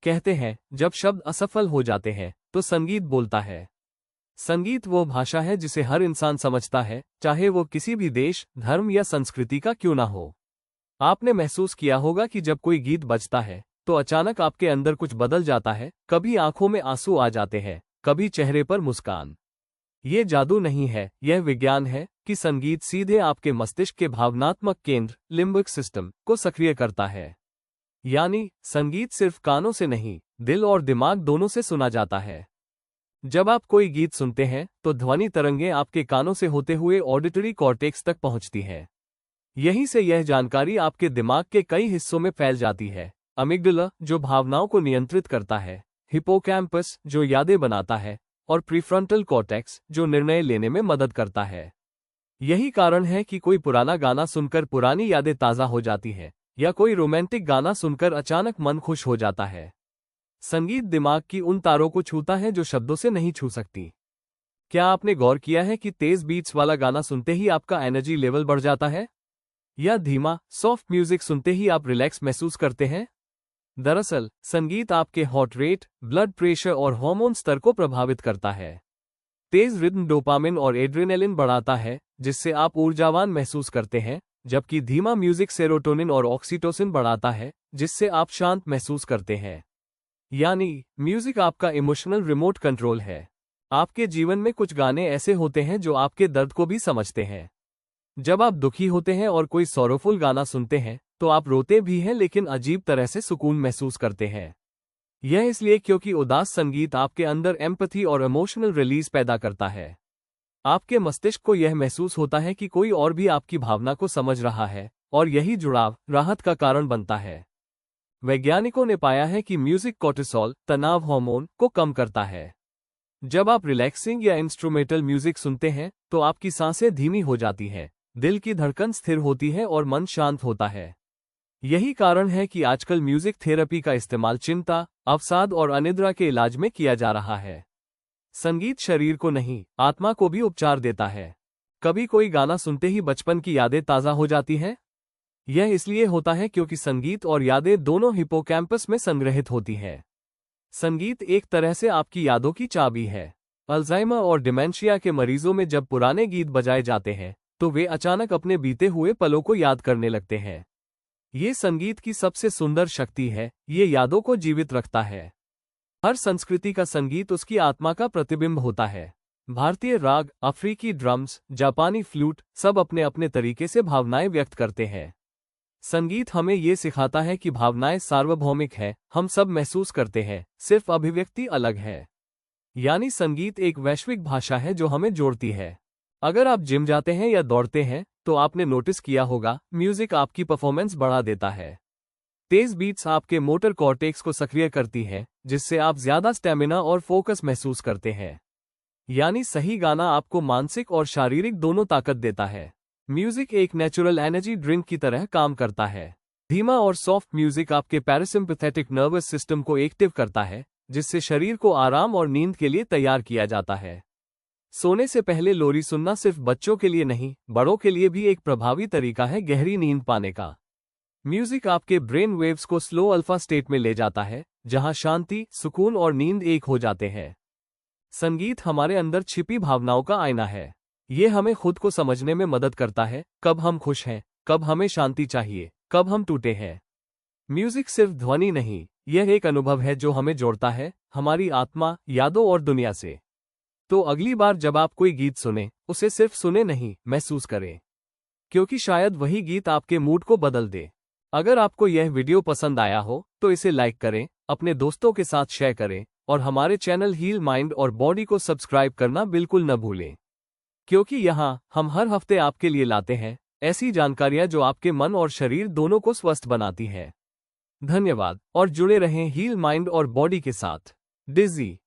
कहते हैं जब शब्द असफल हो जाते हैं तो संगीत बोलता है। संगीत वो भाषा है जिसे हर इंसान समझता है, चाहे वो किसी भी देश, धर्म या संस्कृति का क्यों ना हो। आपने महसूस किया होगा कि जब कोई गीत बजता है तो अचानक आपके अंदर कुछ बदल जाता है, कभी आंखों में आंसू आ जाते हैं, कभी चेहरे पर मुस्कान। ये जादू नहीं है, यह विज्ञान है कि संगीत सीधे आपके मस्तिष्क के भावनात्मक केंद्र लिम्बिक सिस्टम को सक्रिय करता है। यानी संगीत सिर्फ कानों से नहीं, दिल और दिमाग दोनों से सुना जाता है। जब आप कोई गीत सुनते हैं तो ध्वनि तरंगें आपके कानों से होते हुए ऑडिटरी कॉर्टेक्स तक पहुंचती हैं। यहीं से यह जानकारी आपके दिमाग के कई हिस्सों में फैल जाती है। अमिगडाला, जो भावनाओं को नियंत्रित करता है, हिपोकैम्पस, जो यादें बनाता है, और प्रीफ्रंटल कॉर्टेक्स, जो निर्णय लेने में मदद करता है। यही कारण है कि कोई पुराना गाना सुनकर पुरानी यादें ताज़ा हो जाती हैं, या कोई रोमांटिक गाना सुनकर अचानक मन खुश हो जाता है। संगीत दिमाग की उन तारों को छूता है जो शब्दों से नहीं छू सकती। क्या आपने गौर किया है कि तेज बीट्स वाला गाना सुनते ही आपका एनर्जी लेवल बढ़ जाता है? या धीमा, सॉफ्ट म्यूजिक सुनते ही आप रिलैक्स महसूस करते हैं? दरअसल, संगीत आपके हार्ट रेट, ब्लड प्रेशर और हार्मोन स्तर को प्रभावित करता है। तेज रिदम डोपामिन और एड्रेनालिन बढ़ाता है, जिससे आप ऊर्जावान महसूस करते हैं, जबकि धीमा म्यूजिक सेरोटोनिन और ऑक्सीटोसिन बढ़ाता है, जिससे आप शांत महसूस करते हैं। यानी, म्यूजिक आपका इमोशनल रिमोट कंट्रोल है। आपके जीवन में कुछ गाने ऐसे होते हैं जो आपके दर्द को भी समझते हैं। जब आप दुखी होते हैं और कोई सॉरोफुल गाना सुनते हैं, तो आप रोते भी हैं लेकिन अजीब तरह से सुकून महसूस करते हैं। यह इसलिए क्योंकि उदास संगीत आपके अंदर एम्पैथी और इमोशनल रिलीज पैदा करता है। आपके मस्तिष्क को यह महसूस होता है कि कोई और भी आपकी भावना को समझ रहा है, और यही जुड़ाव राहत का कारण बनता है। वैज्ञानिकों ने पाया है कि म्यूजिक कॉर्टिसोल, तनाव हार्मोन, को कम करता है। जब आप रिलैक्सिंग या इंस्ट्रूमेंटल म्यूजिक सुनते हैं तो आपकी सांसें धीमी हो जाती हैं, दिल की धड़कन स्थिर होती है और मन शांत होता है। यही कारण है कि आजकल म्यूजिक थेरेपी का इस्तेमाल चिंता, अवसाद और अनिद्रा के इलाज में किया जा रहा है। संगीत शरीर को नहीं, आत्मा को भी उपचार देता है। कभी कोई गाना सुनते ही बचपन की यादें ताज़ा हो जाती हैं? यह इसलिए होता है क्योंकि संगीत और यादें दोनों हिपोकैम्पस में संग्रहित होती हैं। संगीत एक तरह से आपकी यादों की चाबी है। अल्जाइमर और डिमेंशिया के मरीजों में जब पुराने गीत बजाए जाते हैं तो वे अचानक अपने बीते हुए पलों को याद करने लगते हैं। ये संगीत की सबसे सुंदर शक्ति है, ये यादों को जीवित रखता है। हर संस्कृति का संगीत उसकी आत्मा का प्रतिबिंब होता है। भारतीय राग, अफ्रीकी ड्रम्स, जापानी फ्लूट, सब अपने अपने तरीके से भावनाएं व्यक्त करते हैं। संगीत हमें ये सिखाता है कि भावनाएं सार्वभौमिक है, हम सब महसूस करते हैं, सिर्फ अभिव्यक्ति अलग है। यानी संगीत एक वैश्विक भाषा है जो हमें जोड़ती है। अगर आप जिम जाते हैं या दौड़ते हैं तो आपने नोटिस किया होगा, म्यूजिक आपकी परफॉर्मेंस बढ़ा देता है। तेज बीट्स आपके मोटर कॉर्टेक्स को सक्रिय करती है, जिससे आप ज्यादा स्टेमिना और फोकस महसूस करते हैं। यानी सही गाना आपको मानसिक और शारीरिक दोनों ताकत देता है। म्यूजिक एक नेचुरल एनर्जी ड्रिंक की तरह काम करता है। धीमा और सॉफ्ट म्यूजिक आपके पैरासिम्पैथेटिक नर्वस सिस्टम को एक्टिव करता है, जिससे शरीर को आराम और नींद के लिए तैयार किया जाता है। सोने से पहले लोरी सुनना सिर्फ बच्चों के लिए नहीं, बड़ों के लिए भी एक प्रभावी तरीका है गहरी नींद पाने का। म्यूजिक आपके ब्रेन वेव्स को स्लो अल्फा स्टेट में ले जाता है, जहां शांति, सुकून और नींद एक हो जाते हैं। संगीत हमारे अंदर छिपी भावनाओं का आईना है। ये हमें खुद को समझने में मदद करता है, कब हम खुश हैं, कब हमें शांति चाहिए, कब हम टूटे हैं। म्यूजिक सिर्फ ध्वनि नहीं, यह एक अनुभव है जो हमें जोड़ता है, हमारी आत्मा, यादों और दुनिया से। तो अगली बार जब आप कोई गीत सुने, उसे सिर्फ सुने नहीं, महसूस करें, क्योंकि शायद वही गीत आपके मूड को बदल दे। अगर आपको यह वीडियो पसंद आया हो तो इसे लाइक करें, अपने दोस्तों के साथ शेयर करें, और हमारे चैनल हील माइंड और बॉडी को सब्सक्राइब करना बिल्कुल न भूलें, क्योंकि यहाँ हम हर हफ्ते आपके लिए लाते हैं ऐसी जानकारियाँ जो आपके मन और शरीर दोनों को स्वस्थ बनाती हैं। धन्यवाद, और जुड़े रहें हील माइंड और बॉडी के साथ। डिजी।